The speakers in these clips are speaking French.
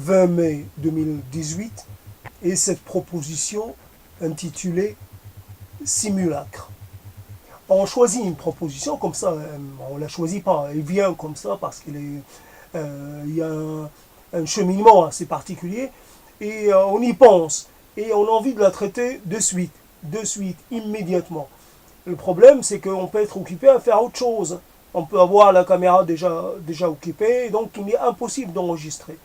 20 mai 2018 et cette proposition intitulée Simulacre. On choisit une proposition comme ça, on ne la choisit pas, elle vient comme ça parce qu'il y a un cheminement assez particulier et on y pense et on a envie de la traiter de suite, immédiatement. Le problème, c'est qu'on peut être occupé à faire autre chose. On peut avoir la caméra déjà occupée, et donc il est impossible d'enregistrer.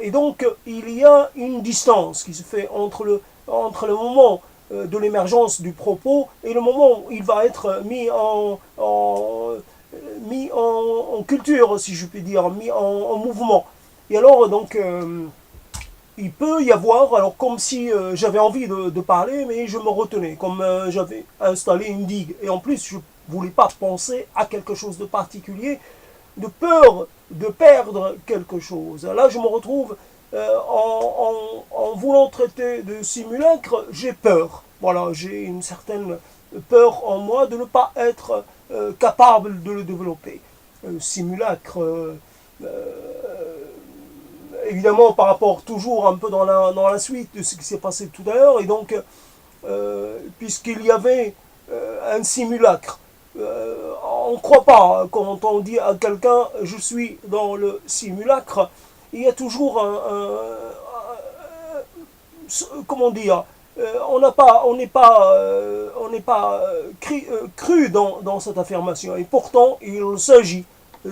Et donc, il y a une distance qui se fait entre le moment de l'émergence du propos et le moment où il va être mis en culture, si je puis dire, mis en mouvement. Et alors, donc, il peut y avoir, alors comme si j'avais envie de parler, mais je me retenais, comme j'avais installé une digue. Et en plus, je ne voulais pas penser à quelque chose de particulier, de peur de perdre quelque chose. Là, je me retrouve en voulant traiter de simulacre, j'ai peur. Voilà, j'ai une certaine peur en moi de ne pas être capable de le développer. Simulacre, évidemment, par rapport toujours un peu dans la suite de ce qui s'est passé tout à l'heure, et donc, puisqu'il y avait un simulacre, on ne croit pas, quand on dit à quelqu'un je suis dans le simulacre, il y a toujours comment dire, on n'est pas cru dans cette affirmation. Et pourtant, il s'agit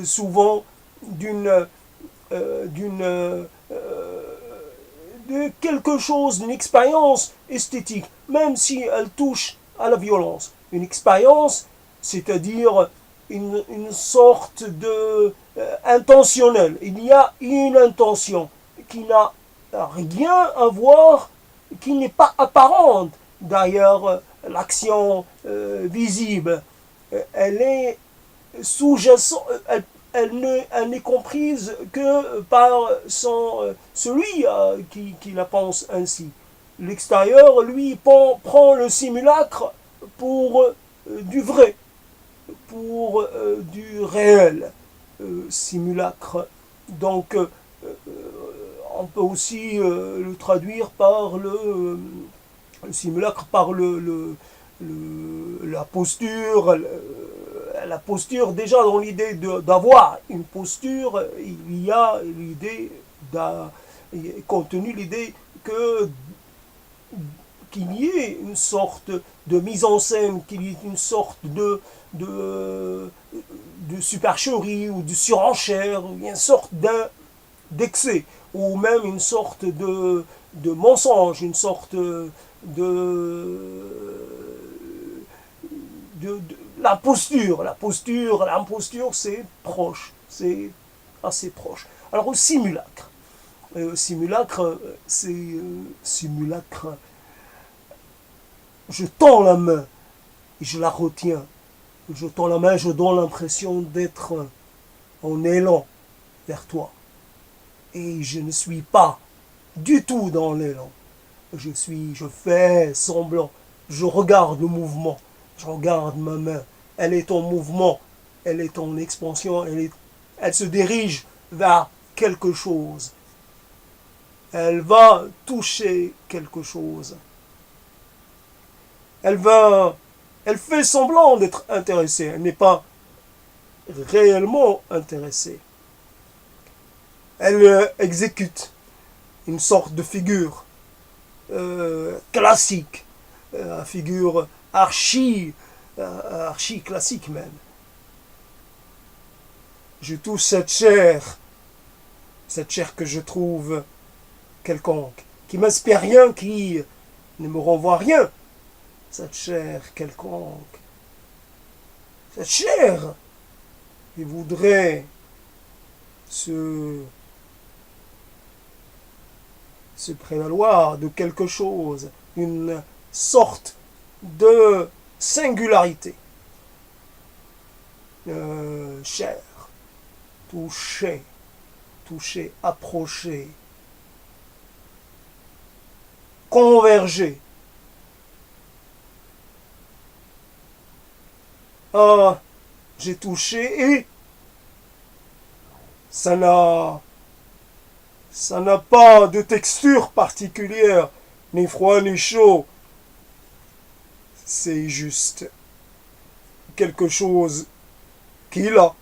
souvent d'une d'une de quelque chose, d'une expérience esthétique, même si elle touche à la violence. Une expérience, c'est-à-dire une sorte de intentionnel. Il y a une intention qui n'a rien à voir, qui n'est pas apparente. D'ailleurs, l'action visible, elle est sous-jacente, elle n'est comprise que par celui qui la pense ainsi. L'extérieur, lui, prend le simulacre pour du vrai, pour du réel simulacre. Donc, on peut aussi le traduire par le simulacre, par la posture, la posture, déjà dans l'idée d'avoir une posture, il y a l'idée, contenu l'idée que qu'il y ait une sorte de mise en scène, qu'il y ait une sorte de supercherie ou de surenchère, une sorte d'excès, ou même une sorte de mensonge, une sorte de l'imposture, c'est proche, c'est assez proche. Alors au simulacre, simulacre, je tends la main et je la retiens. Je tends la main, je donne l'impression d'être en élan vers toi. Et je ne suis pas du tout dans l'élan. Je fais semblant, je regarde le mouvement, je regarde ma main, elle est en mouvement, elle est en expansion, elle se dirige vers quelque chose. Elle va toucher quelque chose. Elle fait semblant d'être intéressée, elle n'est pas réellement intéressée. Elle exécute une sorte de figure classique, figure archi classique même. Je touche cette chair que je trouve quelconque, qui m'inspire rien, qui ne me renvoie rien. Cette chair quelconque, cette chair qui voudrait se prévaloir de quelque chose, une sorte de singularité. Chair, toucher, approcher, converger. Ah, j'ai touché et ça Ça n'a pas de texture particulière, ni froid ni chaud. C'est juste quelque chose qui est là.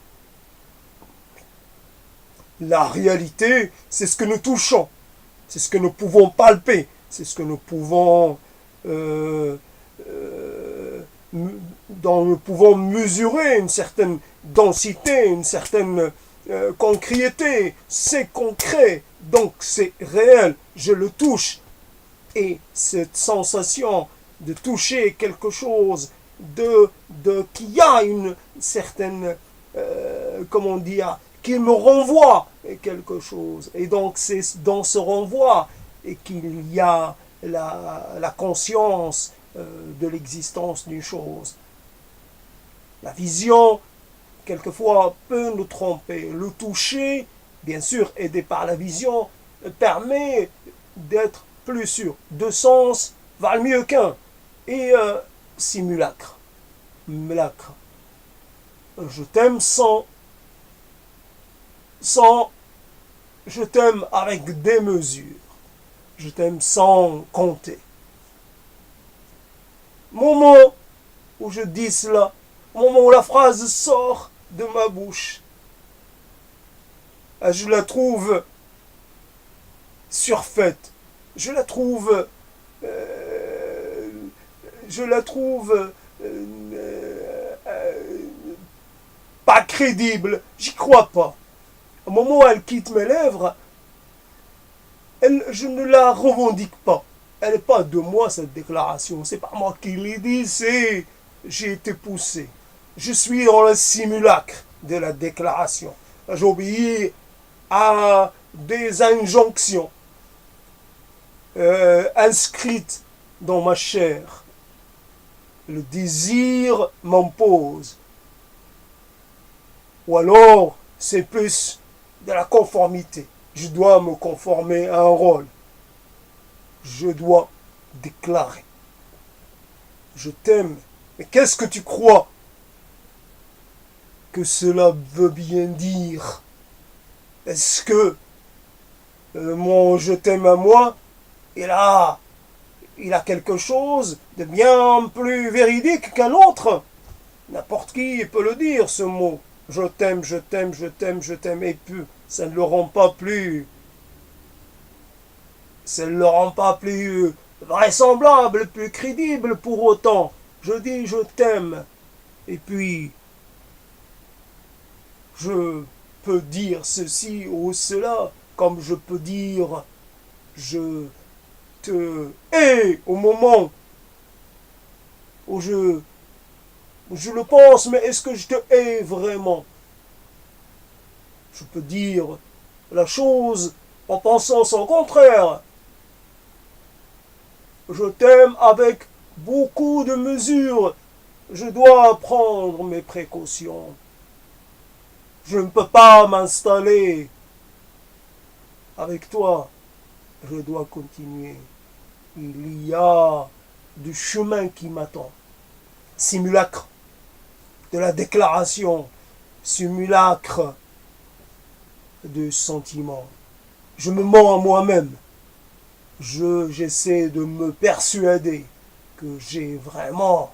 La réalité, c'est ce que nous touchons, c'est ce que nous pouvons palper, c'est ce que nous pouvons dont nous pouvons mesurer une certaine densité, une certaine concrété. C'est concret, donc c'est réel. Je le touche. Et cette sensation de toucher quelque chose, qui a une certaine, comment dire, qui me renvoie quelque chose. Et donc c'est dans ce renvoi qu'il y a la conscience de l'existence d'une chose. La vision, quelquefois, peut nous tromper. Le toucher, bien sûr, aidé par la vision, permet d'être plus sûr. Deux sens valent mieux qu'un. Et simulacre. Mulacre. Je t'aime je t'aime avec des mesures. Je t'aime sans compter. Moment où je dis cela, moment où la phrase sort de ma bouche, je la trouve surfaite. Je la trouve pas crédible. J'y crois pas. Au moment où elle quitte mes lèvres, je ne la revendique pas. Elle n'est pas de moi, cette déclaration. C'est pas moi qui l'ai dit, j'ai été poussé. Je suis dans le simulacre de la déclaration. J'obéis à des injonctions inscrites dans ma chair. Le désir m'impose. Ou alors, c'est plus de la conformité. Je dois me conformer à un rôle. Je dois déclarer. Je t'aime. Mais qu'est-ce que tu crois que cela veut bien dire? Est-ce que mon je t'aime à moi, il a quelque chose de bien plus véridique qu'un autre? N'importe qui peut le dire, ce mot. Je t'aime, je t'aime, je t'aime, je t'aime. Et puis, ça ne le rend pas plus... Ça ne le rend pas plus vraisemblable, plus crédible pour autant. Je dis je t'aime. Et puis, je peux dire ceci ou cela, comme je peux dire je te hais au moment où je le pense, mais est-ce que je te hais vraiment? Je peux dire la chose en pensant son contraire. Je t'aime avec beaucoup de mesures. Je dois prendre mes précautions. Je ne peux pas m'installer avec toi. Je dois continuer. Il y a du chemin qui m'attend. Simulacre de la déclaration. Simulacre de sentiment. Je me mens à moi-même. J'essaie de me persuader que j'ai vraiment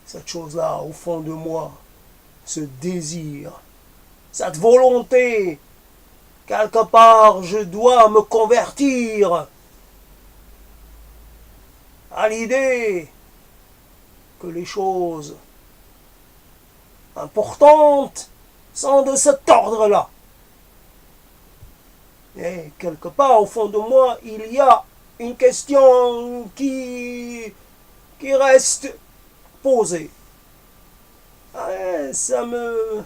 cette chose-là au fond de moi, ce désir, cette volonté. Quelque part, je dois me convertir à l'idée que les choses importantes sont de cet ordre-là. Et quelque part, au fond de moi, il y a une question qui reste posée. Ça ne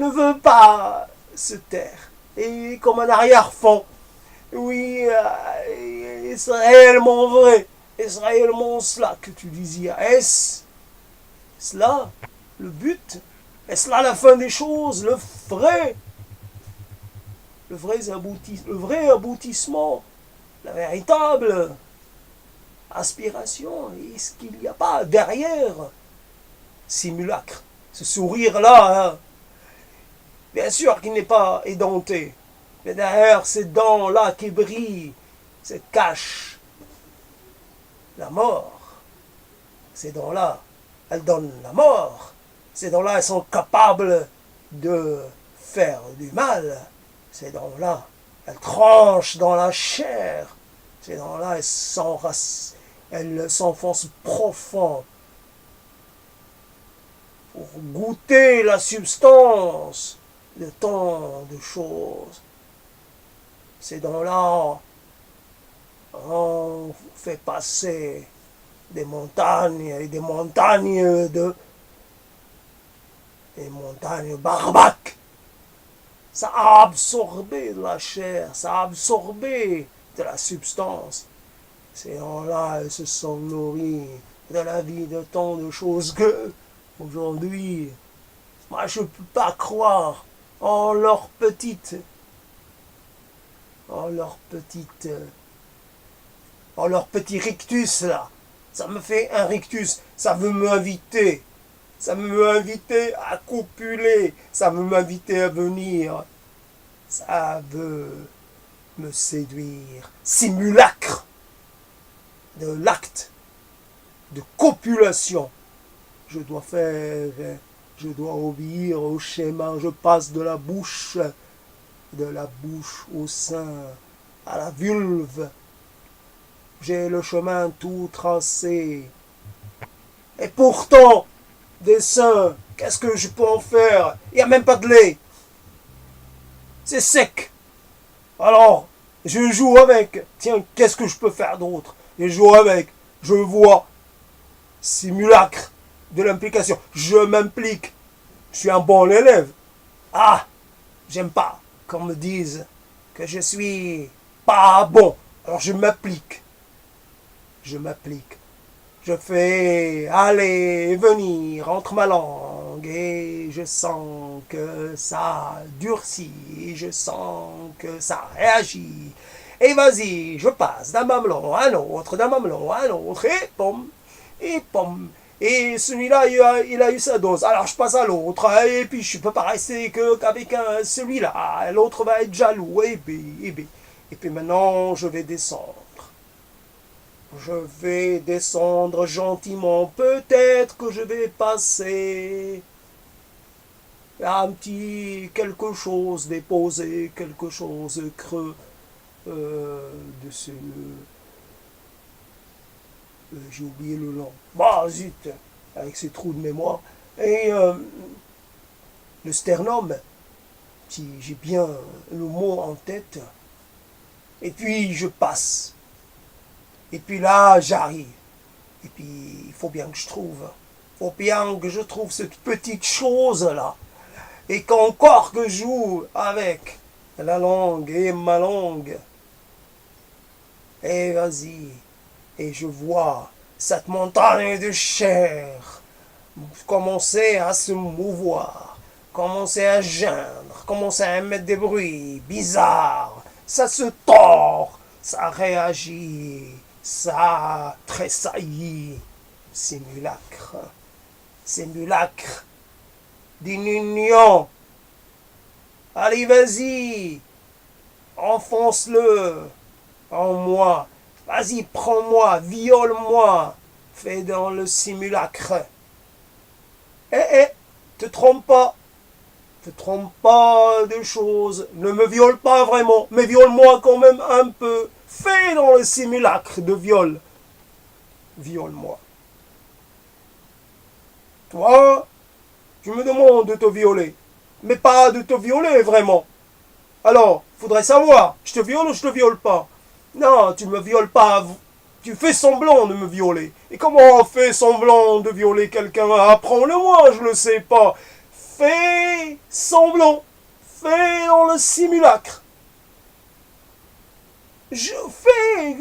veut pas se taire. Et comme un arrière-fond, oui, est-ce réellement vrai? Est-ce réellement cela que tu disais? Est-ce cela le but? Est-ce là la fin des choses? Le vrai aboutissement, la véritable aspiration? Est-ce qu'il n'y a pas derrière simulacre, ce sourire-là, hein, Bien sûr qu'il n'est pas édenté. Mais derrière ces dents-là qui brillent, se cache la mort. Ces dents-là, elles donnent la mort. Ces dents-là, elles sont capables de faire du mal. Ces dents-là, elles tranchent dans la chair. Ces dents-là, elles s'enfoncent profond pour goûter la substance de tant de choses. Ces dents-là ont fait passer des montagnes et des montagnes barbaques. Ça a absorbé de la chair, ça a absorbé de la substance. Ces gens-là, ils se sont nourris de la vie de tant de choses que, aujourd'hui, moi je ne peux pas croire en leur petite, en leur petit rictus là. Ça me fait un rictus, ça veut m'inviter. Ça veut m'inviter à copuler, ça veut m'inviter à venir. Ça veut me séduire. Simulacre de l'acte de copulation. Je dois obéir au schéma. Je passe de la bouche au sein, à la vulve. J'ai le chemin tout tracé. Et pourtant, des seins, qu'est-ce que je peux en faire? Il n'y a même pas de lait. C'est sec. Alors, je joue avec. Tiens, qu'est-ce que je peux faire d'autre? Je joue avec. Je vois. Simulacre de l'implication. Je m'implique. Je suis un bon élève. Ah, j'aime pas qu'on me dise que je suis pas bon. Alors je m'applique. Je fais aller et venir entre ma langue et je sens que ça durcit, je sens que ça réagit. Et vas-y, je passe d'un mamelon à un autre, et pom. Et celui-là, il a eu sa dose. Alors je passe à l'autre, et puis je ne peux pas rester qu'avec celui-là. L'autre va être jaloux, et puis maintenant, je vais descendre. Je vais descendre gentiment. Peut-être que je vais passer un petit quelque chose déposé, quelque chose creux de ce... j'ai oublié le nom. Bah zut, avec ces trous de mémoire. Et le sternum, si j'ai bien le mot en tête. Et puis je passe. Et puis là, j'arrive. Et puis, il faut bien que je trouve cette petite chose-là. Et qu'encore que je joue avec la langue et ma langue. Et vas-y. Et je vois cette montagne de chair commencer à se mouvoir, commencer à geindre, commencer à émettre des bruits bizarres. Ça se tord, ça réagit. Ça tressaillit, simulacre d'une union. Allez, vas-y, enfonce-le en moi. Vas-y, prends-moi, viole-moi. Fais dans le simulacre. Te trompe pas de choses. Ne me viole pas vraiment, mais viole-moi quand même un peu. Fais dans le simulacre de viol. Viole-moi. Toi, tu me demandes de te violer, mais pas de te violer vraiment. Alors, faudrait savoir, je te viole ou je te viole pas? Non, tu me violes pas. Tu fais semblant de me violer. Et comment on fait semblant de violer quelqu'un? Apprends-le-moi, je le sais pas. Fais semblant. Fais dans le simulacre. Je fais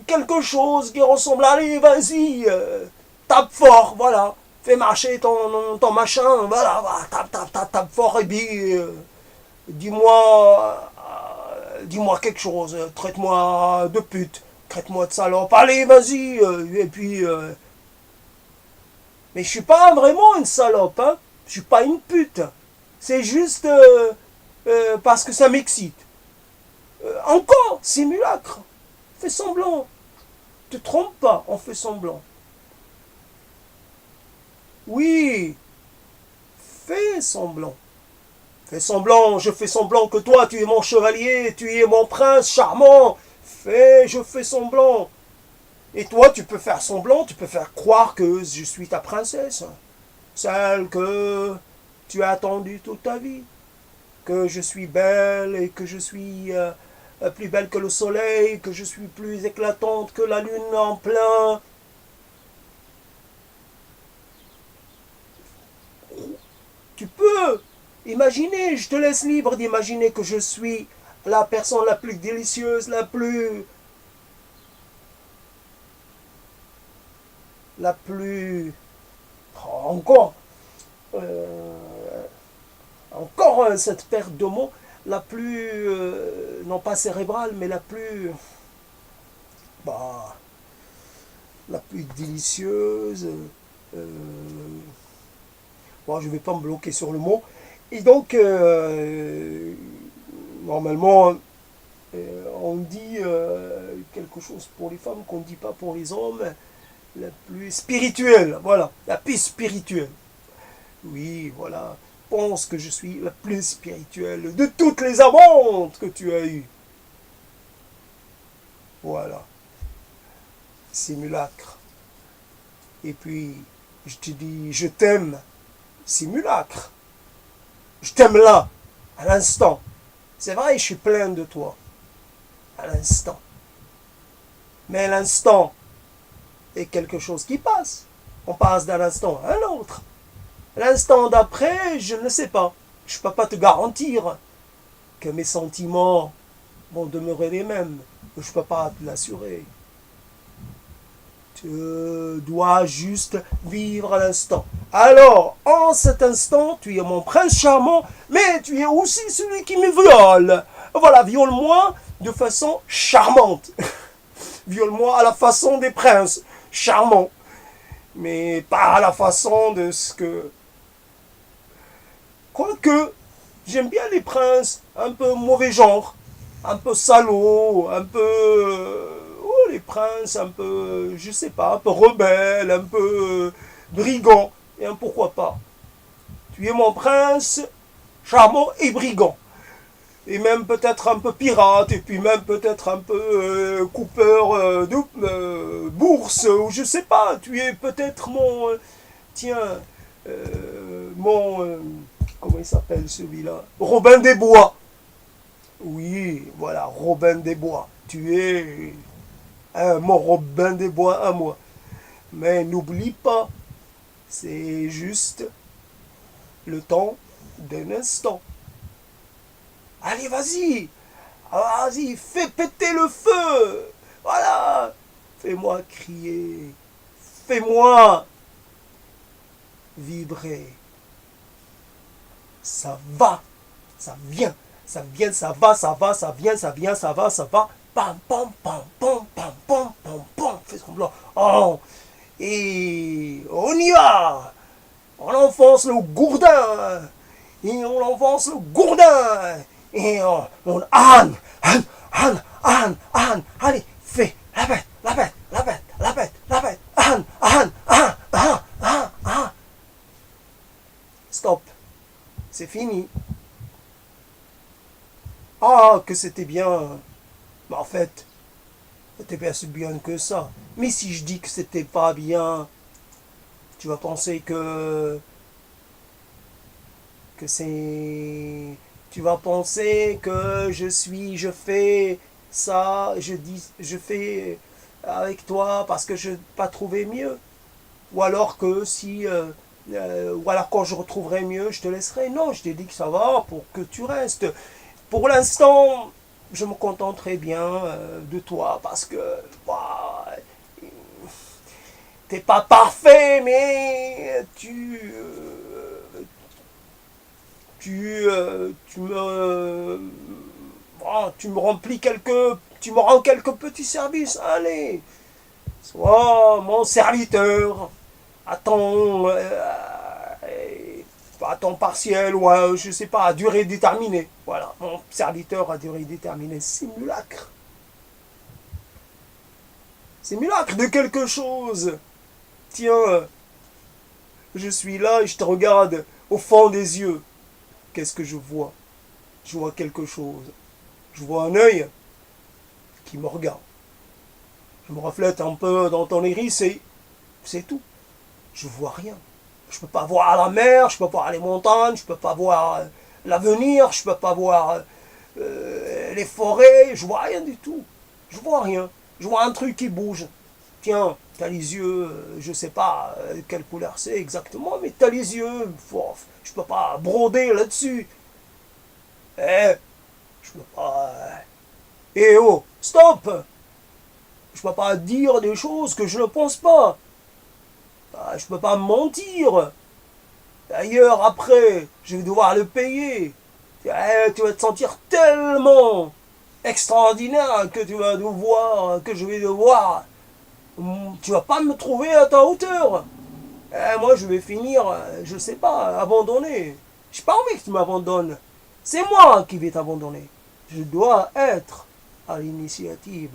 quelque chose qui ressemble. Allez, vas-y, tape fort, voilà. Fais marcher ton machin, voilà, tape fort et puis dis-moi quelque chose. Traite-moi de pute, traite-moi de salope. Allez, vas-y, et puis. Mais je suis pas vraiment une salope, hein. Je suis pas une pute. C'est juste parce que ça m'excite. Encore, simulacre. Fais semblant. Te trompe pas, on fait semblant. Oui, fais semblant. Fais semblant, je fais semblant que toi, tu es mon chevalier, tu es mon prince charmant. Je fais semblant. Et toi, tu peux faire semblant, tu peux faire croire que je suis ta princesse. Celle que tu as attendue toute ta vie. Que je suis belle et que je suis plus belle que le soleil, que je suis plus éclatante que la lune en plein. Tu peux imaginer, je te laisse libre d'imaginer que je suis la personne la plus délicieuse, la plus... Encore, cette perte de mots, la plus, non pas cérébrale, mais bah, la plus délicieuse. Euh, bon, je ne vais pas me bloquer sur le mot. Et donc, normalement, on dit quelque chose pour les femmes qu'on ne dit pas pour les hommes. La plus spirituelle, voilà, la plus spirituelle. Oui, voilà. Pense que je suis la plus spirituelle de toutes les amantes que tu as eues. Voilà. Simulacre. Et puis, je te dis, je t'aime. Simulacre. Je t'aime là, à l'instant. C'est vrai, je suis plein de toi. À l'instant. Mais l'instant est quelque chose qui passe. On passe d'un instant à un autre. L'instant d'après, je ne sais pas. Je ne peux pas te garantir que mes sentiments vont demeurer les mêmes. Je ne peux pas te l'assurer. Tu dois juste vivre l'instant. Alors, en cet instant, tu es mon prince charmant, mais tu es aussi celui qui me viole. Voilà, viole-moi de façon charmante. Viole-moi à la façon des princes charmants. Mais pas à la façon de ce que... Quoique, j'aime bien les princes un peu mauvais genre, un peu salauds, un peu... les princes un peu, je sais pas, un peu rebelles, un peu brigands. Et pourquoi pas. Tu es mon prince charmant et brigand. Et même peut-être un peu pirate, et puis même peut-être un peu coupeur de bourse, ou je sais pas. Tu es peut-être mon... tiens, mon... comment il s'appelle celui-là? Robin des Bois. Oui, voilà, Robin des Bois. Tu es mon Robin des Bois à moi. Mais n'oublie pas, c'est juste le temps d'un instant. Allez, vas-y, vas-y, fais péter le feu. Voilà, fais-moi crier, fais-moi vibrer. Ça va, ça vient, ça vient, ça va, ça vient, ça vient, ça va, ça va. Pam, pam, pam, pam, pam, pam, pam, pam. Fais semblant. Oh, et on y va. On enfonce le gourdin. Et on enfonce le gourdin. Et on Anne, allez, fais la bête, la bête, la bête, la bête, la bête, Anne. Stop, c'est fini. Ah, que c'était bien. Mais en fait, c'était pas si bien que ça. Mais si je dis que c'était pas bien, tu vas penser que c'est... Tu vas penser que je fais ça, je fais avec toi parce que je n'ai pas trouvé mieux. Ou alors que si... ou alors quand je retrouverai mieux, je te laisserai. Non, je t'ai dit que ça va pour que tu restes. Pour l'instant, je me contenterai bien de toi parce que... Bah, t'es pas parfait, mais tu me remplis tu me rends quelques petits services. Allez, sois mon serviteur. Attends, pas, à temps partiel ou à, je sais pas, à durée déterminée. Voilà, mon serviteur à durée déterminée. Simulacre. Simulacre de quelque chose. Tiens, je suis là et je te regarde au fond des yeux. Qu'est-ce que je vois? Je vois quelque chose. Je vois un œil qui me regarde. Je me reflète un peu dans ton iris et c'est tout. Je vois rien. Je peux pas voir la mer, je peux pas voir les montagnes, je peux pas voir l'avenir, je peux pas voir les forêts, je vois rien du tout. Je vois rien. Je vois un truc qui bouge. Tiens, t'as les yeux, je sais pas quelle couleur c'est exactement, mais t'as les yeux. Je peux pas broder là-dessus. Eh, je peux pas. Eh oh, stop! Je peux pas dire des choses que je ne pense pas. Je peux pas mentir. D'ailleurs, après, je vais devoir le payer. Tu vas te sentir tellement extraordinaire que je vais devoir. Tu vas pas me trouver à ta hauteur. Moi, je vais finir, je sais pas, abandonné. J'ai pas envie que tu m'abandonnes. C'est moi qui vais t'abandonner. Je dois être à l'initiative.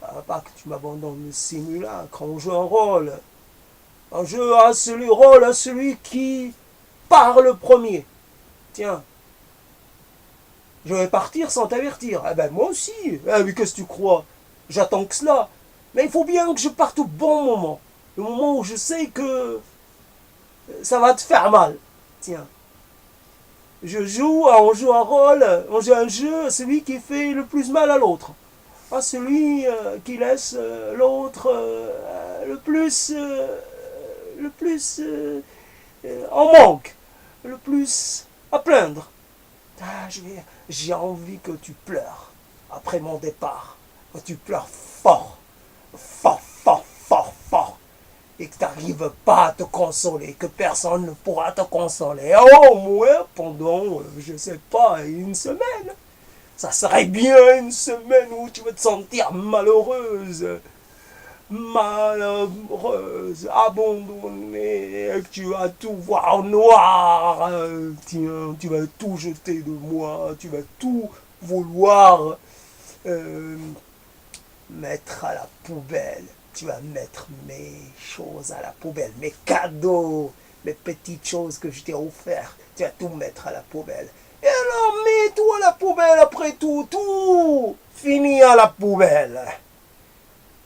Pas que tu m'abandonnes le simulacre. On joue un rôle. Un jeu à celui qui parle premier. Tiens, je vais partir sans t'avertir. Eh ben moi aussi. Mais qu'est-ce que tu crois? J'attends que cela. Mais il faut bien que je parte au bon moment. Le moment où je sais que ça va te faire mal. Tiens. On joue un rôle, on joue un jeu à celui qui fait le plus mal à l'autre. À celui qui laisse l'autre le plus en manque, le plus à plaindre. J'ai envie que tu pleures après mon départ, que tu pleures fort, fort, fort, fort, fort, et que tu n'arrives pas à te consoler, que personne ne pourra te consoler. Au moins pendant, je sais pas, une semaine. Ça serait bien une semaine où tu vas te sentir malheureuse, abandonnée, que tu vas tout voir en noir. Tiens, tu vas tout jeter de moi, tu vas tout vouloir mettre à la poubelle. Tu vas mettre mes choses à la poubelle, mes cadeaux, mes petites choses que je t'ai offertes. Tu vas tout mettre à la poubelle. Et alors, mets tout à la poubelle après tout. Tout finit à la poubelle.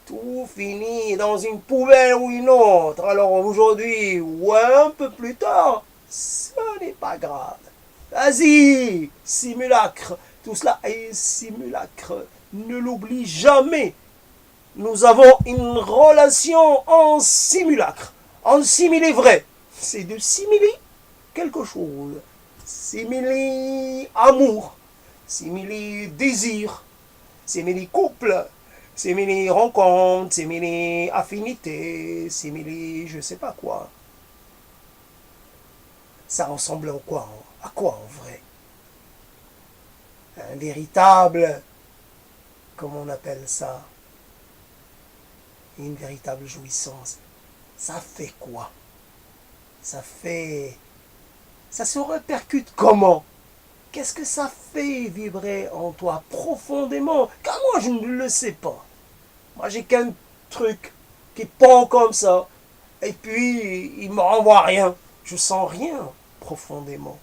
Tout finit dans une poubelle ou une autre. Alors aujourd'hui ou un peu plus tard, ce n'est pas grave. Vas-y, simulacre. Tout cela est simulacre. Ne l'oublie jamais. Nous avons une relation en simulacre. En similé vrai. C'est de simili quelque chose. Simili amour. Simili désir. Simili couple. Simili rencontre. Simili affinité. Simili je sais pas quoi. Ça ressemble à quoi en vrai? Un véritable, comment on appelle ça? Une véritable jouissance. Ça fait quoi? Ça se répercute comment? Qu'est-ce que ça fait vibrer en toi profondément? Car moi je ne le sais pas. Moi j'ai qu'un truc qui pend comme ça. Et puis il me renvoie rien. Je sens rien profondément.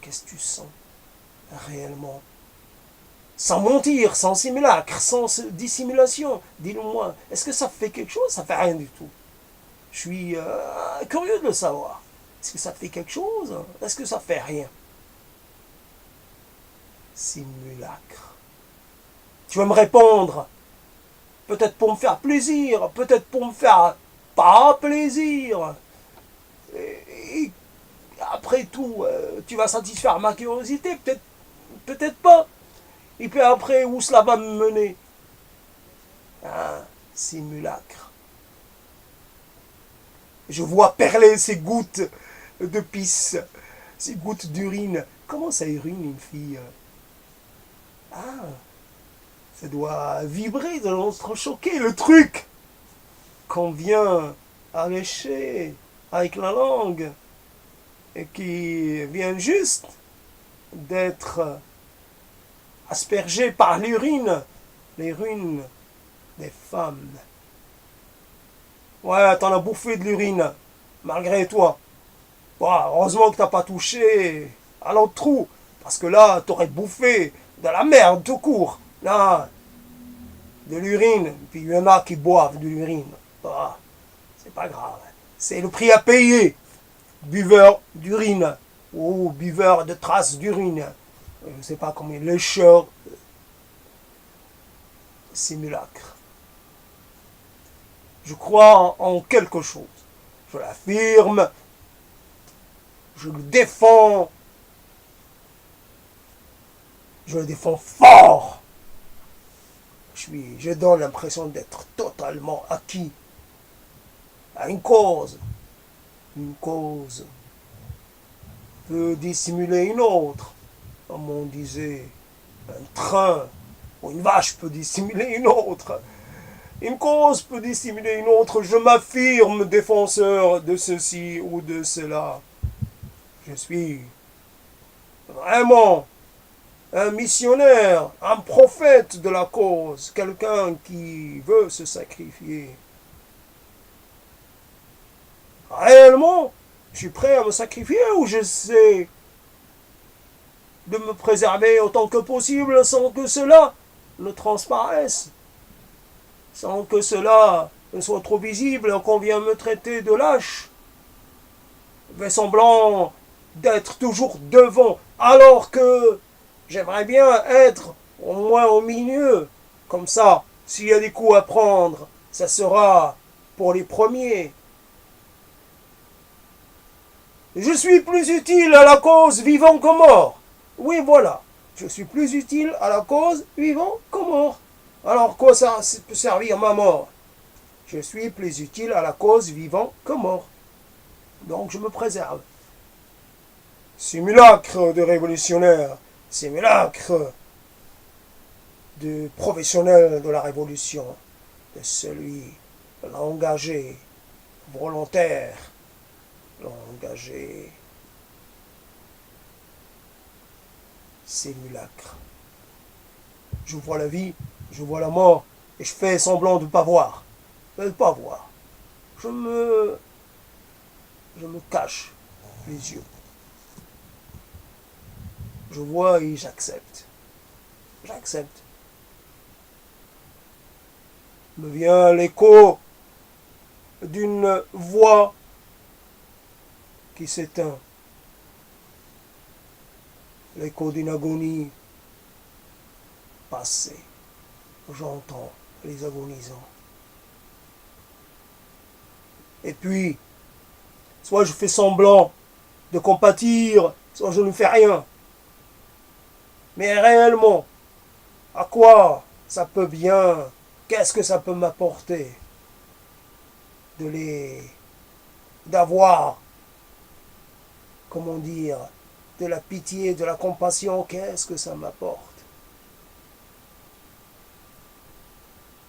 Qu'est-ce que tu sens réellement? Sans mentir, sans simulacre, sans dissimulation. Dis-le-moi, est-ce que ça fait quelque chose? Ça fait rien du tout. Je suis curieux de le savoir. Est-ce que ça fait quelque chose? Est-ce que ça fait rien? Simulacre. Tu vas me répondre. Peut-être pour me faire plaisir, peut-être pour me faire pas plaisir. Et après tout, tu vas satisfaire ma curiosité, peut-être pas. Et puis après, où cela va me mener? Un simulacre. Je vois perler ces gouttes de pisse, ces gouttes d'urine. Comment ça urine une fille? Ah, ça doit vibrer, ça doit se choquer le truc qu'on vient à lécher avec la langue. et qui vient juste d'être aspergé par l'urine des femmes. Ouais, t'en as bouffé de l'urine, malgré toi. Bon, heureusement que t'as pas touché à l'autre trou, parce que là, t'aurais bouffé de la merde tout court. Là, de l'urine, puis il y en a qui boivent de l'urine. Ah, c'est pas grave. C'est le prix à payer. Buveur d'urine, ou buveur de traces d'urine. Je sais pas combien. Lécheur simulacre. Je crois en quelque chose. Je l'affirme. Je le défends. Je le défends fort. Je donne l'impression d'être totalement acquis à une cause. Une cause peut dissimuler une autre. Comme on disait, un train ou une vache peut dissimuler une autre. Une cause peut dissimuler une autre. Je m'affirme défenseur de ceci ou de cela. Je suis vraiment un missionnaire, un prophète de la cause, quelqu'un qui veut se sacrifier. Réellement, je suis prêt à me sacrifier ou j'essaie de me préserver autant que possible sans que cela ne transparaisse, sans que cela ne soit trop visible, qu'on vienne me traiter de lâche, fait semblant d'être toujours devant, alors que j'aimerais bien être au moins au milieu. Comme ça, s'il y a des coups à prendre, ça sera pour les premiers. Je suis plus utile à la cause vivant que mort. Oui, voilà. Je suis plus utile à la cause vivant que mort. Alors, quoi ça peut servir ma mort? Je suis plus utile à la cause vivant que mort. Donc, je me préserve. Simulacre de révolutionnaire. Simulacre de professionnel de la révolution. De celui, l'engagé, volontaire, l'engagé. Simulacre. Je vois la vie, je vois la mort, et je fais semblant de ne pas voir. De ne pas voir. Je me cache les yeux. Je vois et j'accepte. J'accepte. Me vient l'écho d'une voix qui s'éteint. L'écho d'une agonie passée. J'entends les agonisants. Et puis, soit je fais semblant de compatir, soit je ne fais rien. Mais réellement, à quoi ça peut bien, qu'est-ce que ça peut m'apporter d'avoir, comment dire, de la pitié, de la compassion, qu'est-ce que ça m'apporte?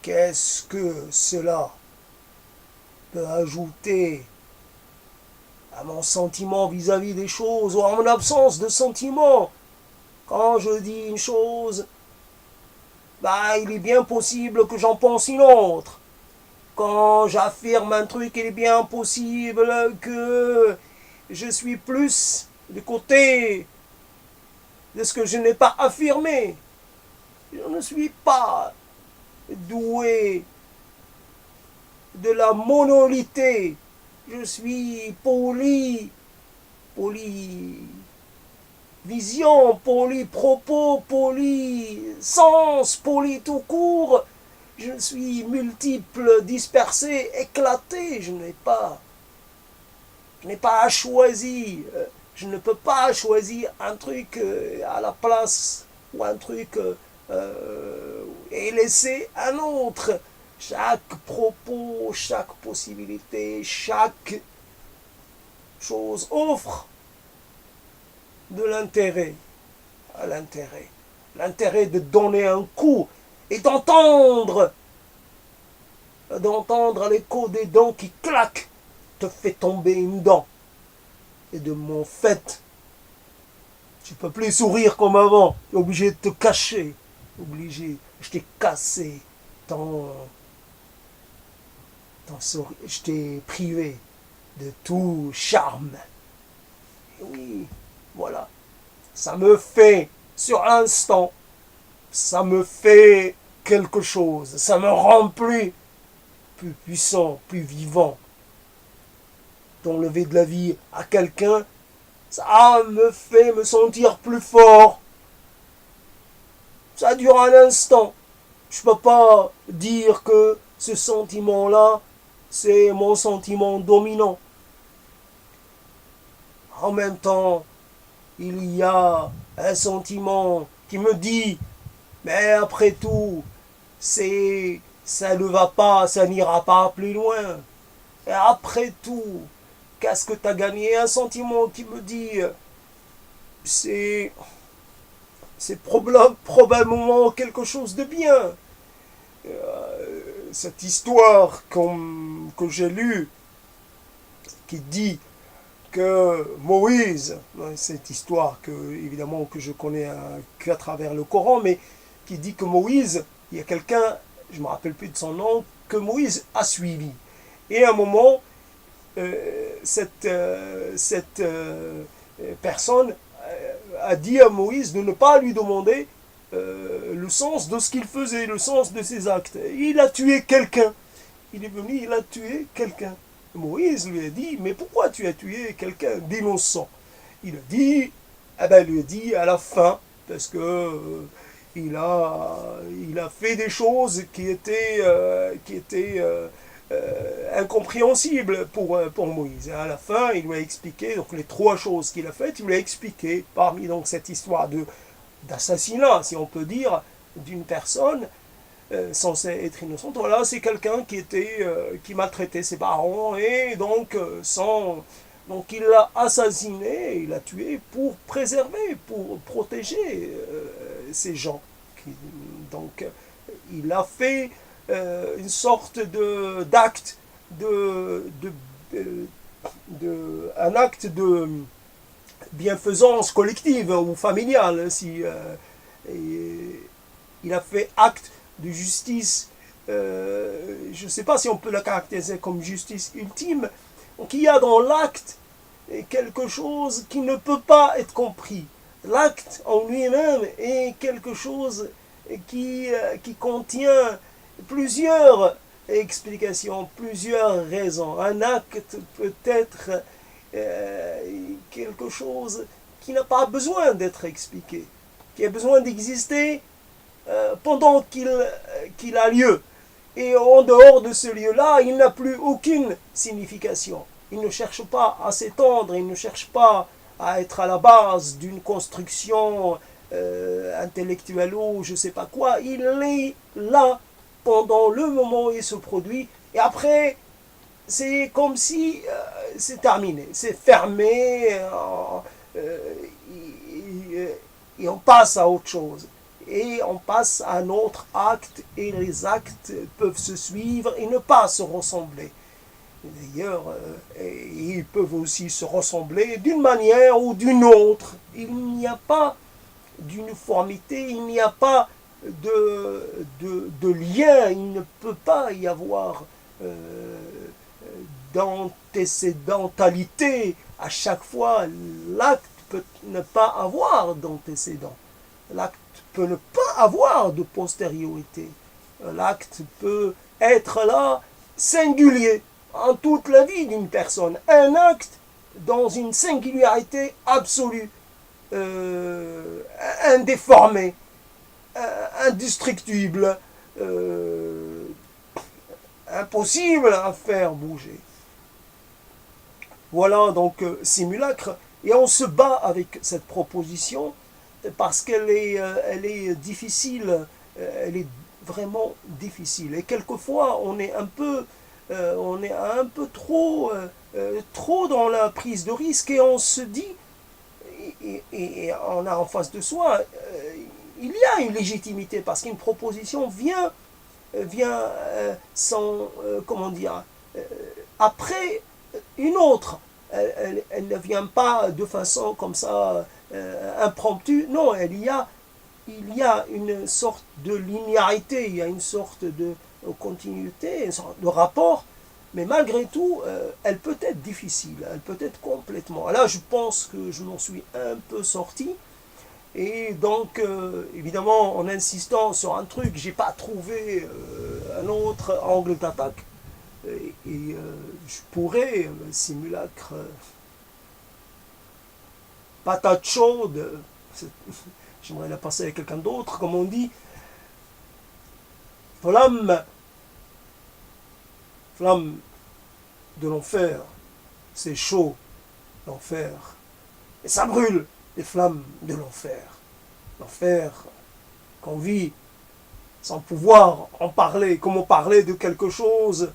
Qu'est-ce que cela peut ajouter à mon sentiment vis-à-vis des choses, ou à mon absence de sentiment? Quand je dis une chose, il est bien possible que j'en pense une autre. Quand j'affirme un truc, il est bien possible que je suis plus du côté de ce que je n'ai pas affirmé. Je ne suis pas doué de la monolité. Je suis vision, propos, sens, tout court. Je suis multiple, dispersé, éclaté. Je n'ai pas choisi. Je ne peux pas choisir un truc à la place ou un truc et laisser un autre. Chaque propos, chaque possibilité, chaque chose offre de l'intérêt à l'intérêt. L'intérêt de donner un coup et d'entendre l'écho des dents qui claquent, te fait tomber une dent. et de mon fait. Tu peux plus sourire comme avant. Tu es obligé de te cacher. Obligé. Je t'ai cassé ton sourire. Je t'ai privé de tout charme. Et oui, voilà. Ça me fait, sur l'instant, ça me fait quelque chose. Ça me rend plus puissant, plus vivant. D'enlever de la vie à quelqu'un, ça me fait me sentir plus fort. Ça dure un instant. Je ne peux pas dire que ce sentiment-là, c'est mon sentiment dominant. En même temps, il y a un sentiment qui me dit, mais après tout, ça ne va pas, ça n'ira pas plus loin. Et après tout, qu'est-ce que tu as gagné? Un sentiment qui me dit, c'est probablement quelque chose de bien. Cette histoire que j'ai lue, qui dit que Moïse, cette histoire évidemment que je connais qu'à travers le Coran, mais qui dit que Moïse, il y a quelqu'un, je ne me rappelle plus de son nom, que Moïse a suivi. Et à un moment, cette personne a dit à Moïse de ne pas lui demander le sens de ce qu'il faisait, le sens de ses actes. Il a tué quelqu'un. Il est venu, il a tué quelqu'un. Moïse lui a dit, mais pourquoi tu as tué quelqu'un d'innocent? Il a dit, lui a dit à la fin, parce que il a fait des choses qui étaient incompréhensibles pour Moïse. Et à la fin, il lui a expliqué, donc les 3 choses qu'il a faites, il lui a expliqué, parmi donc cette histoire d'assassinat, si on peut dire, d'une personne censée être innocente. Voilà, c'est quelqu'un qui maltraitait ses parents et donc donc il l'a assassiné, il l'a tué pour préserver, pour protéger ces gens. Donc il a fait une sorte d'acte un acte de bienfaisance collective ou familiale. Il a fait acte de justice, je ne sais pas si on peut la caractériser comme justice ultime. Donc il y a dans l'acte quelque chose qui ne peut pas être compris. L'acte en lui-même est quelque chose qui contient plusieurs explications, plusieurs raisons. Un acte peut être quelque chose qui n'a pas besoin d'être expliqué, qui a besoin d'exister pendant qu'il a lieu. Et en dehors de ce lieu-là, il n'a plus aucune signification. Il ne cherche pas à s'étendre, il ne cherche pas à être à la base d'une construction intellectuelle ou je ne sais pas quoi. Il est là pendant le moment où il se produit. Et après, c'est comme si c'est terminé, c'est fermé, et on passe à autre chose. Et on passe à un autre acte, et les actes peuvent se suivre et ne pas se ressembler. D'ailleurs, ils peuvent aussi se ressembler d'une manière ou d'une autre. Il n'y a pas d'uniformité, il n'y a pas de lien, il ne peut pas y avoir d'antécédentalité. À chaque fois, l'acte peut ne pas avoir d'antécédent. L'acte peut ne pas avoir de postériorité. L'acte peut être là, singulier, en toute la vie d'une personne. Un acte dans une singularité absolue, indéformée, indestructible, impossible à faire bouger. Voilà donc simulacre. Et on se bat avec cette proposition parce qu'elle est difficile, elle est vraiment difficile. Et quelquefois, on est un peu trop dans la prise de risque et on se dit, et on a en face de soi, il y a une légitimité parce qu'une proposition vient sans, comment dire, après une autre. elle ne vient pas de façon comme ça impromptue. Non, il y a une sorte de linéarité, il y a une sorte de continuité, une sorte de rapport, mais malgré tout, elle peut être difficile, elle peut être complètement. Là, je pense que je m'en suis un peu sorti, et donc, évidemment, en insistant sur un truc, j'ai pas trouvé un autre angle d'attaque, je pourrais, simulacre, patate chaude, j'aimerais la passer à quelqu'un d'autre, comme on dit, flamme, flamme de l'enfer, c'est chaud, l'enfer, et ça brûle, les flammes de l'enfer. L'enfer qu'on vit sans pouvoir en parler, comme on parlait de quelque chose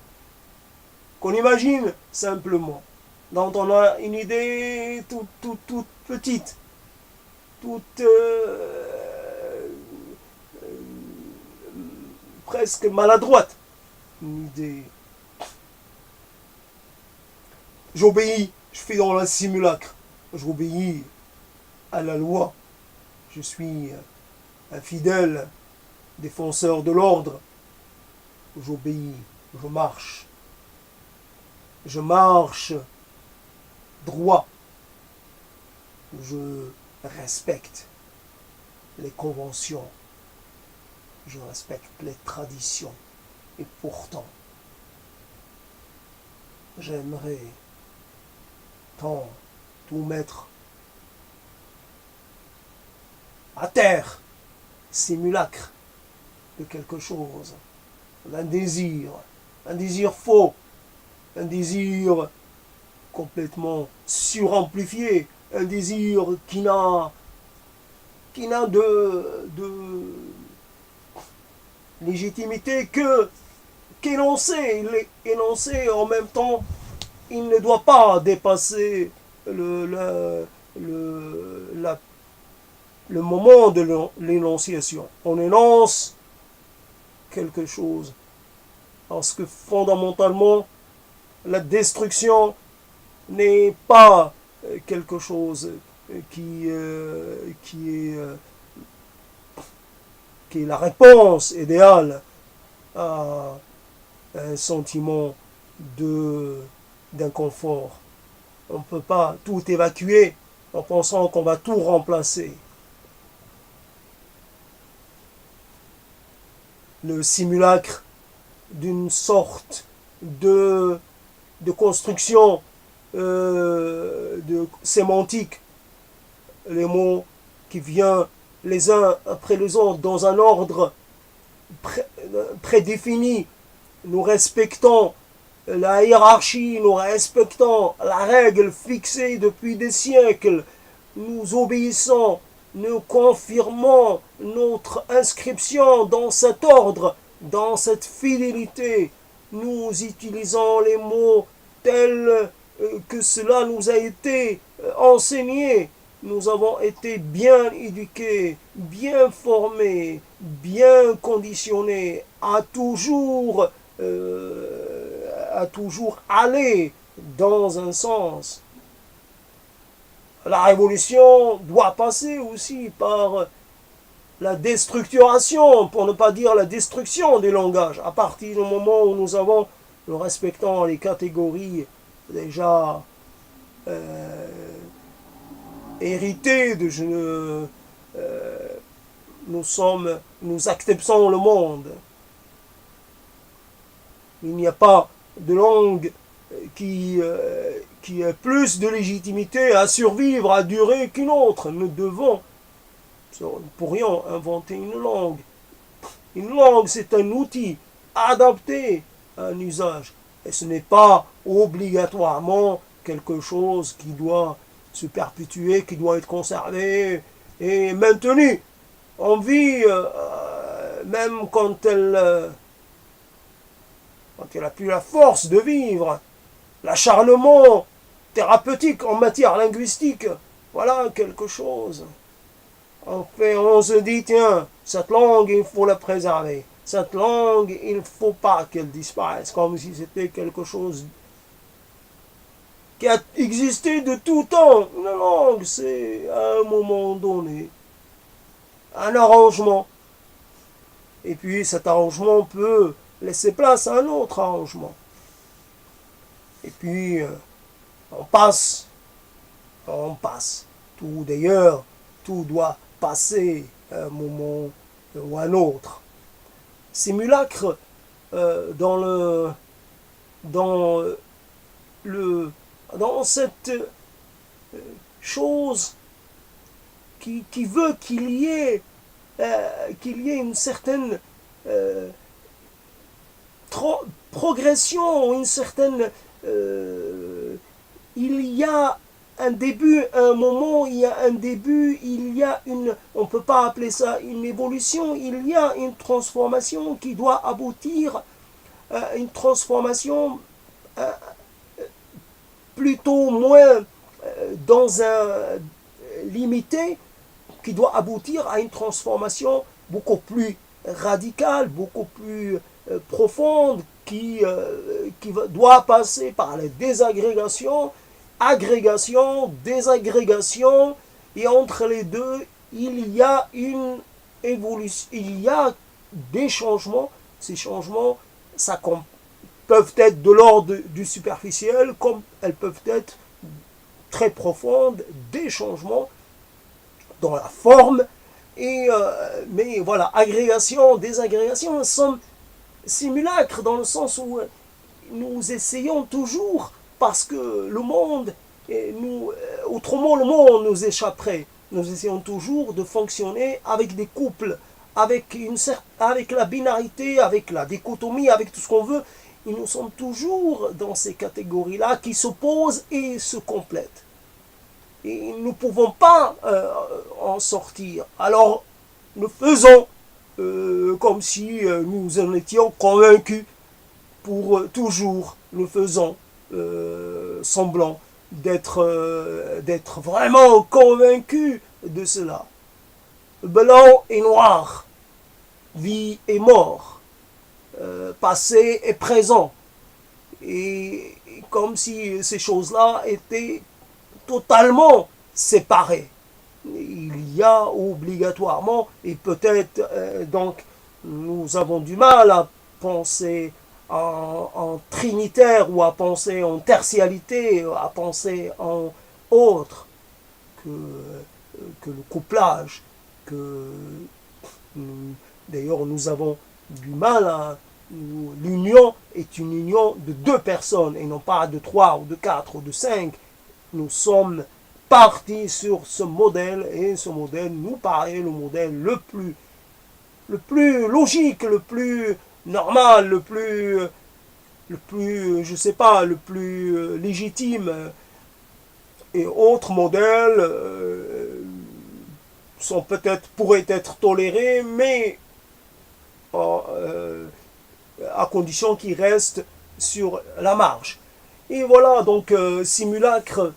qu'on imagine simplement, dont on a une idée toute petite, toute presque maladroite, une idée. J'obéis, je fais dans le simulacre, j'obéis à la loi, je suis un fidèle défenseur de l'ordre, j'obéis, je marche droit, je respecte les conventions, je respecte les traditions, et pourtant, j'aimerais tant tout mettre à terre, simulacre de quelque chose, d'un désir, un désir faux, un désir complètement suramplifié, un désir qui n'a de légitimité qu'énoncé. Il est énoncé en même temps, il ne doit pas dépasser le moment de l'énonciation. On énonce quelque chose parce que fondamentalement, la destruction n'est pas quelque chose qui est la réponse idéale à un sentiment d'inconfort. On ne peut pas tout évacuer en pensant qu'on va tout remplacer. Le simulacre d'une sorte de construction de sémantique, les mots qui viennent les uns après les autres dans un ordre prédéfini. Nous respectons la hiérarchie, nous respectons la règle fixée depuis des siècles. Nous obéissons, nous confirmons notre inscription dans cet ordre, dans cette fidélité. Nous utilisons les mots tels que cela nous a été enseigné. Nous avons été bien éduqués, bien formés, bien conditionnés à toujours aller dans un sens. La révolution doit passer aussi par la déstructuration, pour ne pas dire la destruction des langages, à partir du moment où nous respectons les catégories déjà héritées de nous acceptons le monde. Il n'y a pas de langue qui a plus de légitimité à survivre, à durer qu'une autre. Nous pourrions inventer une langue. Une langue, c'est un outil adapté à un usage. Et ce n'est pas obligatoirement quelque chose qui doit se perpétuer, qui doit être conservé et maintenu en vie, même quand elle n'a plus la force de vivre. L'acharnement thérapeutique en matière linguistique, voilà quelque chose. En fait, on se dit, tiens, cette langue, il faut la préserver. Cette langue, il ne faut pas qu'elle disparaisse, comme si c'était quelque chose qui a existé de tout temps. Une langue, c'est à un moment donné un arrangement. Et puis cet arrangement peut laisser place à un autre arrangement. Et puis on passe, on passe. Tout d'ailleurs, tout doit passer à un moment ou à un autre. Simulacre dans dans le dans cette chose qui veut qu'il y ait une certaine progression, une certaine il y a un début, un moment, il y a un début, il y a une, on ne peut pas appeler ça une évolution, il y a une transformation qui doit aboutir à une transformation plutôt moins dans un limité, qui doit aboutir à une transformation beaucoup plus radicale, beaucoup plus profonde, qui doit passer par la désagrégation, agrégation, désagrégation, et entre les deux, il y a une évolution, il y a des changements. Ces changements, ça peuvent être de l'ordre du superficiel, comme elles peuvent être très profondes, des changements dans la forme, mais voilà, agrégation, désagrégation, nous sommes simulacres dans le sens où nous essayons toujours, parce que le monde, autrement le monde nous échapperait, nous essayons toujours de fonctionner avec des couples, avec la binarité, avec la dichotomie, avec tout ce qu'on veut, et nous sommes toujours dans ces catégories-là qui s'opposent et se complètent. Et nous ne pouvons pas en sortir. Alors, nous faisons comme si nous en étions convaincus pour toujours. Nous faisons semblant d'être vraiment convaincus de cela. Blanc et noir, vie et mort, passé et présent. Et comme si ces choses-là étaient totalement séparées. Il y a obligatoirement, et peut-être donc nous avons du mal à penser en trinitaire ou à penser en tertialité, à penser en autre que le couplage, que d'ailleurs nous avons du mal à... L'union est une union de deux personnes et non pas de trois ou de quatre ou de cinq. Nous sommes partis sur ce modèle et ce modèle nous paraît le modèle le plus logique, le plus normal, le plus je sais pas, le plus légitime. Et autres modèles sont peut-être, pourraient être tolérés, mais à condition qu'ils restent sur la marge. Et voilà, donc simulacre,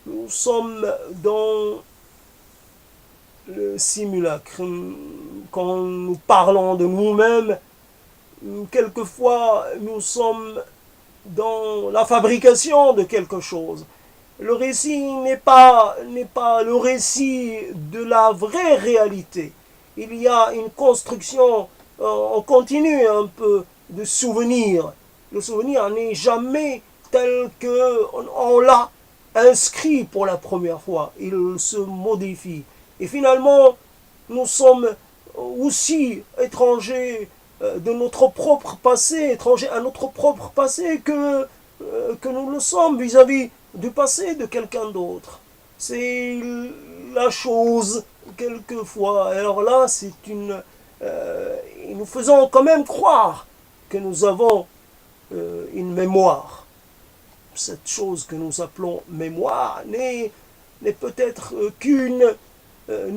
nous sommes dans le simulacre. Quand nous parlons de nous-mêmes, quelquefois nous sommes dans la fabrication de quelque chose. Le récit n'est pas le récit de la vraie réalité. Il y a une construction en continu un peu de souvenirs. Le souvenir n'est jamais tel qu'on l'a inscrit pour la première fois. Il se modifie. Et finalement, nous sommes aussi étrangers de notre propre passé, étrangers à notre propre passé que nous le sommes vis-à-vis du passé de quelqu'un d'autre. C'est la chose, quelquefois. Alors là, c'est une... nous faisons quand même croire que nous avons une mémoire. Cette chose que nous appelons mémoire n'est peut-être qu'une un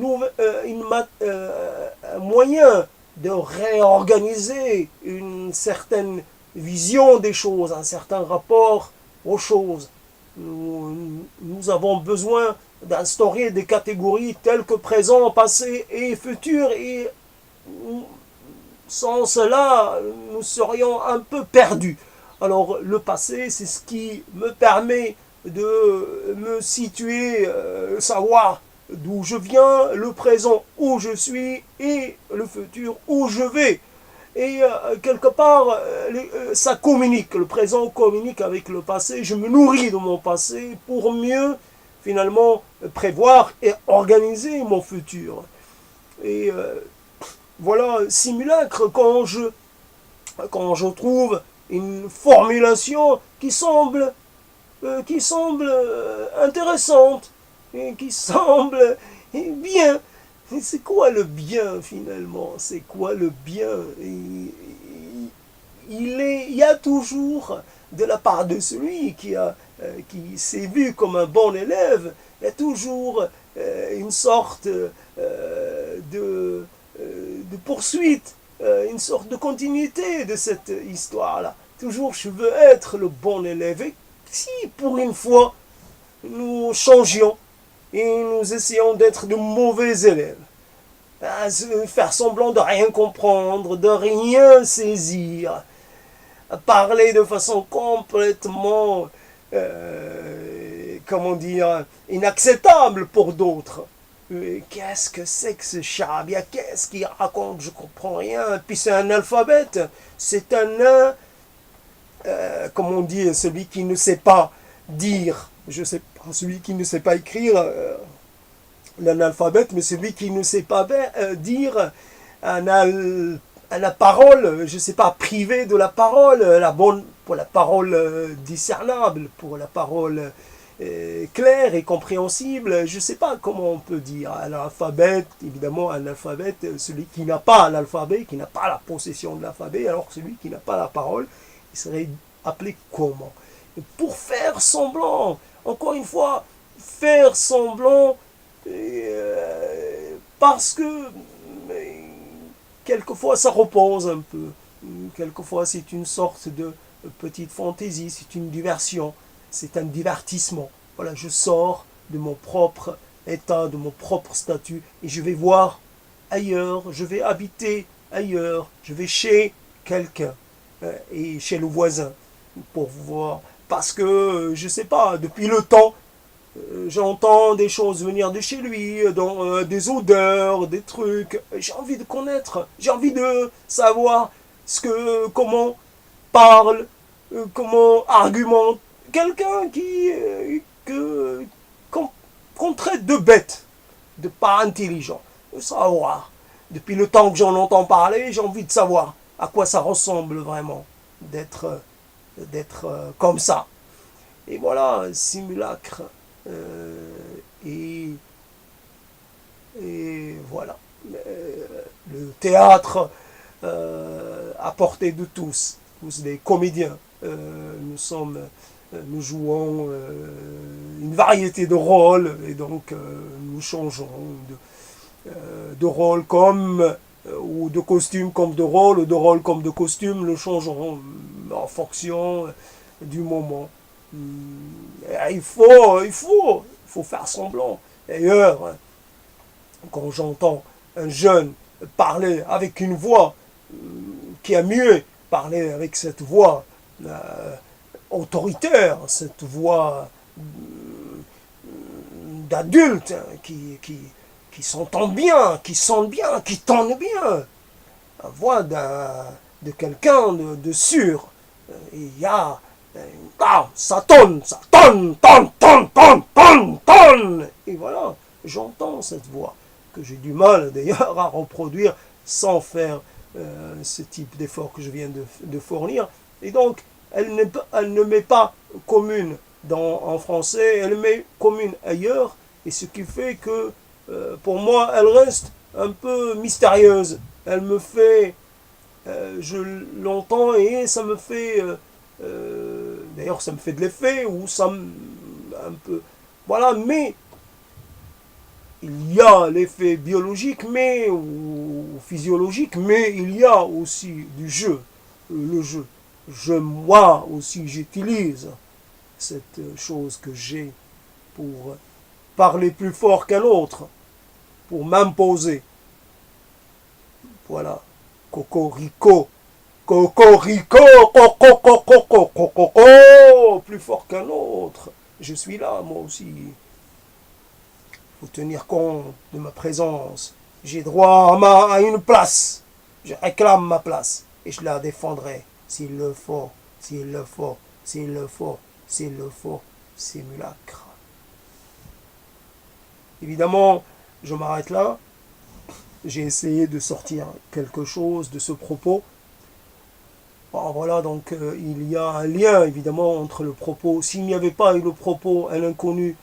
moyen de réorganiser une certaine vision des choses, un certain rapport aux choses. Nous avons besoin d'instaurer des catégories telles que présent, passé et futur, et sans cela, nous serions un peu perdus. Alors le passé, c'est ce qui me permet de me situer, savoir d'où je viens, le présent où je suis et le futur où je vais. Et quelque part, ça communique, le présent communique avec le passé, je me nourris de mon passé pour mieux finalement prévoir et organiser mon futur. Et voilà, simulacre, quand je trouve une formulation qui semble intéressante, et qui semble bien. C'est quoi le bien finalement? C'est quoi le bien? Il y a toujours de la part de celui qui s'est vu comme un bon élève, il y a toujours une sorte de poursuite, une sorte de continuité de cette histoire-là. Toujours je veux être le bon élève. Et si pour une fois nous changions et nous essayons d'être de mauvais élèves, à faire semblant de rien comprendre, de rien saisir, à parler de façon complètement, comment dire, inacceptable pour d'autres. Qu'est-ce que c'est que ce charabia? Qu'est-ce qu'il raconte? Je comprends rien. Puis c'est un alphabète. C'est un nain, comme on dit, celui qui ne sait pas dire. Je sais pas, celui qui ne sait pas écrire l'analphabète, mais celui qui ne sait pas dire la parole, je ne sais pas, privé de la parole, pour la parole discernable, pour la parole claire et compréhensible, je ne sais pas comment on peut dire. L'alphabet, évidemment, un alphabet, celui qui n'a pas l'alphabet, qui n'a pas la possession de l'alphabet, alors celui qui n'a pas la parole, il serait appelé comment? Et pour faire semblant, encore une fois, faire semblant, parce que quelquefois ça repose un peu, quelquefois c'est une sorte de petite fantaisie, c'est une diversion, c'est un divertissement. Voilà, je sors de mon propre état, de mon propre statut, et je vais voir ailleurs, je vais habiter ailleurs, je vais chez quelqu'un et chez le voisin pour voir, parce que je sais pas, depuis le temps j'entends des choses venir de chez lui, des odeurs, des trucs. J'ai envie de connaître, j'ai envie de savoir comment parle, comment argumente quelqu'un qu'on traite de bête, de pas intelligent. De savoir. Depuis le temps que j'en entends parler, j'ai envie de savoir à quoi ça ressemble vraiment d'être comme ça. Et voilà, simulacre. Et voilà. Le théâtre à portée de tous des comédiens. Nous jouons une variété de rôles et donc nous changeons de rôle comme ou de costume comme de rôle, ou de rôle comme de costume, nous changeons en fonction du moment. Il faut faire semblant. D'ailleurs, quand j'entends un jeune parler avec une voix qui a mieux parler avec cette voix autoritaire, cette voix d'adulte qui s'entend bien, qui sent bien, qui tente bien, la voix de quelqu'un de sûr. Il y a ça tonne, tonne. Et voilà, j'entends cette voix que j'ai du mal d'ailleurs à reproduire sans faire ce type d'effort que je viens de fournir. Et donc, elle ne m'est pas commune en français, elle m'est commune ailleurs. Et ce qui fait que, pour moi, elle reste un peu mystérieuse. Elle me fait, je l'entends et ça me fait... d'ailleurs ça me fait de l'effet ou ça me un peu voilà, mais il y a l'effet biologique ou physiologique, mais il y a aussi du jeu, le jeu. Moi aussi j'utilise cette chose que j'ai pour parler plus fort qu'un autre, pour m'imposer. Voilà, cocorico. Cocorico, plus fort qu'un autre. je suis là, moi aussi. Il faut tenir compte de ma présence. J'ai droit à une place. Je réclame ma place et je la défendrai s'il le faut, s'il le faut, s'il le faut, s'il le faut. Simulacre. Évidemment, je m'arrête là. J'ai essayé de sortir quelque chose de ce propos. Bon, voilà, donc il y a un lien évidemment entre le propos. S'il n'y avait pas eu le propos, un inconnu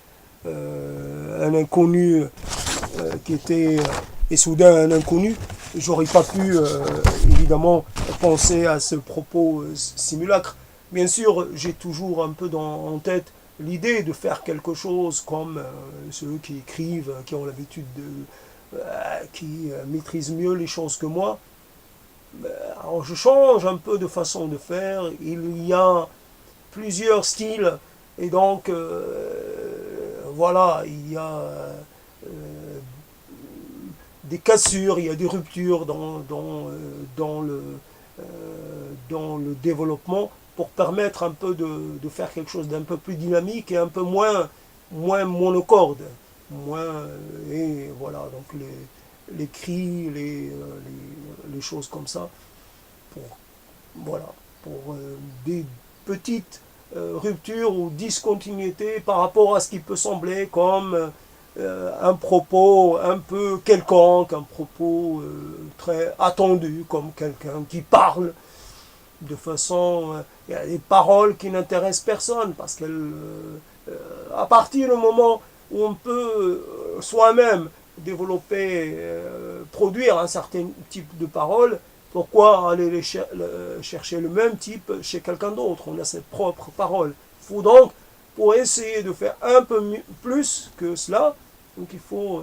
qui était et soudain un inconnu, j'aurais pas pu évidemment penser à ce propos simulacre. Bien sûr, j'ai toujours un peu en tête l'idée de faire quelque chose comme ceux qui écrivent, qui ont l'habitude qui maîtrisent mieux les choses que moi. Alors je change un peu de façon de faire. Il y a plusieurs styles et donc voilà, il y a des cassures, il y a des ruptures dans le développement pour permettre un peu de faire quelque chose d'un peu plus dynamique et un peu moins monocorde. Moins, et voilà, donc les cris, les choses comme ça, pour, voilà, pour des petites ruptures ou discontinuités par rapport à ce qui peut sembler comme un propos un peu quelconque, un propos très attendu, comme quelqu'un qui parle de façon... Il y a des paroles qui n'intéressent personne, parce qu'elles... à partir du moment où on peut soi-même développer, produire un certain type de paroles, pourquoi aller chercher le même type chez quelqu'un d'autre? On a ses propres paroles. Il faut donc, pour essayer de faire un peu plus que cela, donc il faut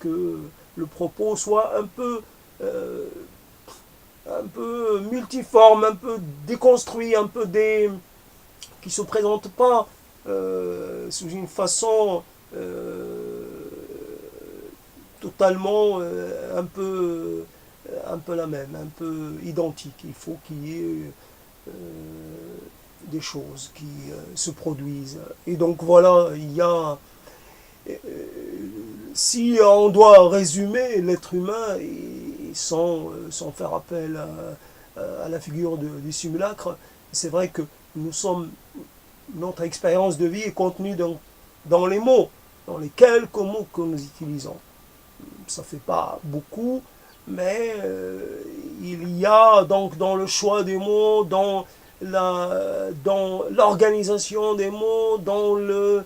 que le propos soit un peu multiforme, un peu déconstruit, un peu qui ne se présente pas sous une façon totalement un peu la même, un peu identique. Il faut qu'il y ait des choses qui se produisent. Et donc voilà, il y a... si on doit résumer l'être humain, sans faire appel à la figure du simulacre, c'est vrai que notre expérience de vie est contenue dans les mots, dans les quelques mots que nous utilisons. Ça ne fait pas beaucoup, mais il y a donc dans le choix des mots, dans l'organisation des mots, dans le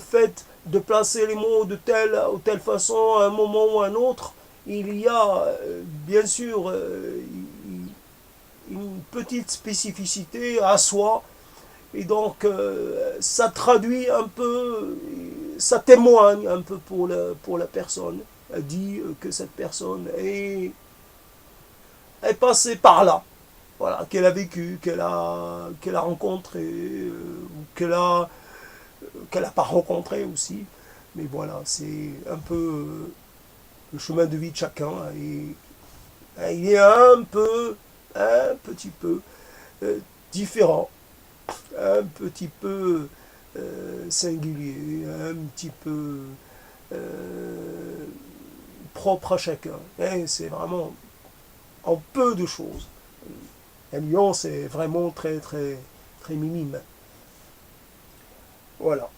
fait de placer les mots de telle ou telle façon à un moment ou à un autre, il y a bien sûr une petite spécificité à soi, et donc ça traduit un peu, ça témoigne un peu pour la personne. Elle dit que cette personne est passée par là, voilà, qu'elle a vécu, qu'elle a rencontré, ou qu'elle n'a pas rencontré aussi. Mais voilà, c'est un peu le chemin de vie de chacun. Et il est un petit peu différent, un petit peu singulier, un petit peu propre à chacun. Et c'est vraiment en peu de choses. La nuance est vraiment très, très, très minime. Voilà.